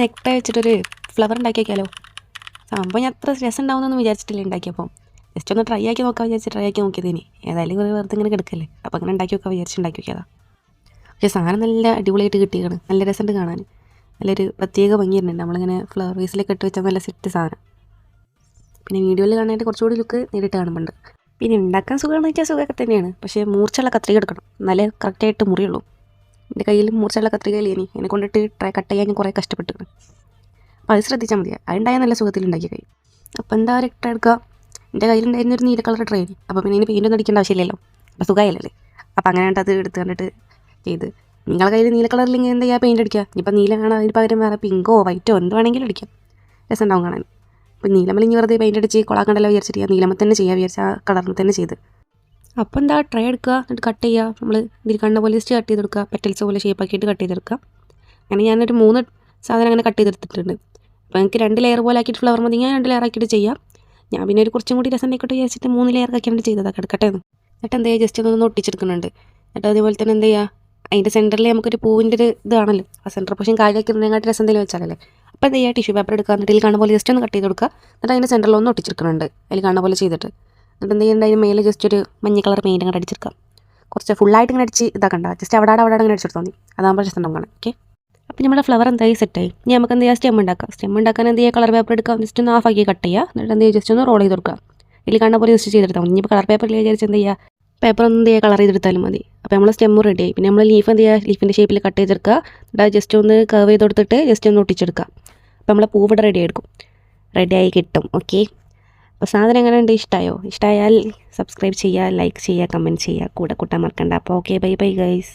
Nectar വെച്ചിട്ടൊരു flower ഉണ്ടാക്കി വയ്ക്കാമല്ലോ. സംഭവം ഞാൻ അത്ര രസം ഉണ്ടാവുമെന്നൊന്നും വിചാരിച്ചിട്ടില്ല ഉണ്ടാക്കിയപ്പോൾ. ജസ്റ്റ് ഒന്ന് ട്രൈ ആക്കി നോക്കാൻ വിചാരിച്ച് ട്രൈ ആക്കി നോക്കിയതിന് ഏതായാലും വെറുതെ ഇങ്ങനെ കിടക്കല്ലേ, അപ്പോൾ അങ്ങനെ ഉണ്ടാക്കി നോക്കാൻ വിചാരിച്ച് ഉണ്ടാക്കി നോക്കിയതാ. പക്ഷേ സാധനം നല്ല അടിപൊളിയായിട്ട് കിട്ടിയാണ്, നല്ല രസമുണ്ട് കാണാൻ, നല്ലൊരു പ്രത്യേക ഭംഗി വരുന്നുണ്ട്. നമ്മളിങ്ങനെ ഫ്ലവർ വേസിലൊക്കെ ഇട്ട് വെച്ചാൽ നല്ല സെറ്റ് സാധനം. പിന്നെ വീഡിയോയിൽ കാണാനായിട്ട് കുറച്ചുകൂടി ലുക്ക് നേരിട്ട് കാണുന്നുണ്ട്. പിന്നെ ഉണ്ടാക്കാൻ സുഖമാണെന്ന് വെച്ചാൽ സുഖമൊക്കെ തന്നെയാണ്, പക്ഷേ മൂർച്ചയുള്ള കത്രിക എടുക്കണം, എന്നാലേ കറക്റ്റായിട്ട് മുറിയുള്ളൂ. എൻ്റെ കയ്യിൽ മൂർച്ചയുള്ള കത്രികയില്ലേ, ഇനി എന്നെ കൊണ്ടിട്ട് കട്ട് ചെയ്യാൻ ഞാൻ കുറേ കഷ്ടപ്പെട്ടിട്ടുണ്ട്. അപ്പോൾ അത് ശ്രദ്ധിച്ചാൽ മതി, അതുണ്ടായാൽ നല്ല സുഖത്തിൽ ഉണ്ടാക്കി കഴിയും. അപ്പോൾ എന്താ ഒരു ട്രൈ എടുക്കുക. എൻ്റെ കയ്യിലുണ്ടായിരുന്ന ഒരു നീല കളർ ട്രെയിൻ, അപ്പോൾ പിന്നെ ഇതിന് പെയിൻ്റ് ഒന്നും അടിക്കേണ്ട ആവശ്യമില്ലല്ലോ, അപ്പോൾ സുഖമായില്ലല്ലേ. അപ്പോൾ അങ്ങനെ അത് എടുത്ത് കണ്ടിട്ട് ചെയ്ത്. നിങ്ങളുടെ കയ്യിൽ നീല കളറിലെങ്കിൽ എന്താ ചെയ്യുക, പെയിൻ്റ് അടിക്കുക. ഇനിയിപ്പോൾ നീല കാണാൻ അതിന് പകരം വേറെ പിങ്കോ വൈറ്റോ എന്ത് വേണമെങ്കിലും അടിക്കാം, രസം ഉണ്ടാവും കാണാൻ. അപ്പോൾ നീലമല്ലെങ്കിൽ വെറുതെ പെയിൻ്റ് അടിച്ച് കൊളാക്കണ്ടല്ലോ വിചാരിച്ചിട്ട് ഞാൻ നീലമ്മ തന്നെ ചെയ്യാൻ വിചാരിച്ച ആ കളറിൽ തന്നെ ചെയ്ത്. അപ്പോൾ എന്താ ട്രൈ എടുക്കുക, എന്നിട്ട് കട്ട് ചെയ്യുക. നമ്മൾ ഇതിൽ കണ്ട പോലെ ജസ്റ്റ് കട്ട് ചെയ്തെടുക്കുക, പെറ്റൽസ് പോലെ ഷേപ്പ് ആക്കിയിട്ട് കട്ട് ചെയ്തെടുക്കുക. അങ്ങനെ ഞാനൊരു 3 സാധനം അങ്ങനെ കട്ട് ചെയ്തെടുത്തിട്ടുണ്ട്. അപ്പോൾ എനിക്ക് 2 ലെയർ പോലെ ആക്കിയിട്ട് ഫ്ലവർ മതി, ഞാൻ 2 ലെയർ ആക്കിയിട്ട് ചെയ്യാം. ഞാൻ പിന്നെ ഒരു കുറച്ചും കൂടി രസം ഉണ്ടായിക്കോട്ടെ വിചാരിച്ചിട്ട് 3 ലെയർ ആക്കിയാണ് ചെയ്തത്, കിടക്കട്ടെ എന്ന്. എന്നിട്ട് എന്താ ചെയ്യുക, ജസ്റ്റ് ഒന്ന് ഒട്ടിച്ചെടുക്കുന്നുണ്ട്. എന്നിട്ട് അതേപോലെ തന്നെ എന്താ ചെയ്യുക, അതിൻ്റെ സെൻറ്ററിൽ നമുക്കൊരു പൂവിൻ്റെ ഒരു ഇതാണല്ലോ, ആ സെൻറ്റർ പക്ഷേ കാലിയാക്കിയിരുന്നതിനെക്കാട്ടി രസം എന്തെങ്കിലും വെച്ചാലല്ലേ. അപ്പോൾ എന്താ ചെയ്യുക, ടിഷ്യൂ പേപ്പർ എടുക്കുക, എന്നിട്ട് ഇതിൽ കാണുന്ന പോലെ ജസ്റ്റ് ഒന്ന് കട്ട് ചെയ്ത് കൊടുക്കുക. എന്നിട്ട് അതിൻ്റെ സെൻറ്ററിൽ ഒന്ന് ഒട്ടിച്ചെടുക്കുന്നുണ്ട്, അതിൽ കാണുന്ന പോലെ ചെയ്തിട്ട്. എന്നിട്ട് എന്ത് ചെയ്യുന്നുണ്ട്, അതിന് മേലെ ജസ്റ്റ് ഒരു മഞ്ഞ കളർ പെയിൻ്റ് അങ്ങോട്ട് അടിച്ചെടുക്കാം. കുറച്ച് ഫുള്ളായിട്ട് ഇങ്ങനെ അടിച്ച് ഇതാക്കണ്ട, ജസ്റ്റ് അവിടെ ഇങ്ങനെ അടിച്ചെടുത്താൽ മതി, അതാകുമ്പോൾ രസം ഉണ്ടാവും കാണാൻ. ഓക്കെ, അപ്പോൾ നമ്മുടെ ഫ്ലവർ എന്തായി സെറ്റായി. ഇനി നമുക്ക് എന്ത് ചെയ്യുക, സ്റ്റെം ഉണ്ടാക്കാം. സ്റ്റെം ഉണ്ടാക്കാൻ എന്ത് ചെയ്യുക, കളർ പേപ്പർ എടുക്കാം, ജസ്റ്റ് ഒന്ന് ഹാഫ് ആക്കി കട്ട് ചെയ്യുക. എന്നിട്ട് എന്ത് ചെയ്യുക, ജസ്റ്റ് ഒന്ന് റോൾ ചെയ്ത് കൊടുക്കുക. ഇതിൽ കാണുന്ന പോലെ ജസ്റ്റ് ചെയ്തെടുത്താൽ മതി. ഇനിയിപ്പോൾ കളർ പേപ്പറിൽ വിചാരിച്ച് എന്ത് ചെയ്യുക, പേപ്പർ ഒന്ന് എന്ത് ചെയ്യുക, കളർ ചെയ്തെടുത്താലും മതി. അപ്പോൾ നമ്മൾ സ്റ്റെമ്മ് റെഡിയായി. പിന്നെ നമ്മൾ ലീഫ് എന്ത് ചെയ്യുക, ലീഫിൻ്റെ ഷേപ്പിൽ കട്ട് ചെയ്തെടുക്കുക. എന്നിട്ട് ജസ്റ്റ് ഒന്ന് കർവ് ചെയ്ത് കൊടുത്തിട്ട് ജസ്റ്റ് ഒന്ന് ഒട്ടിച്ചെടുക്കുക. അപ്പോൾ നമ്മളെ പൂവിടെ റെഡിയായി കിട്ടും. ഓക്കെ, അപ്പോൾ സാധനം എങ്ങനെ ഉണ്ട്, ഇഷ്ടമായാൽ സബ്സ്ക്രൈബ് ചെയ്യുക, ലൈക്ക് ചെയ്യുക, കമൻറ്റ് ചെയ്യുക, കൂടെ കൂട്ടാൻ മറക്കണ്ട. അപ്പോൾ ഓക്കെ, ബൈ ബൈ ഗൈസ്.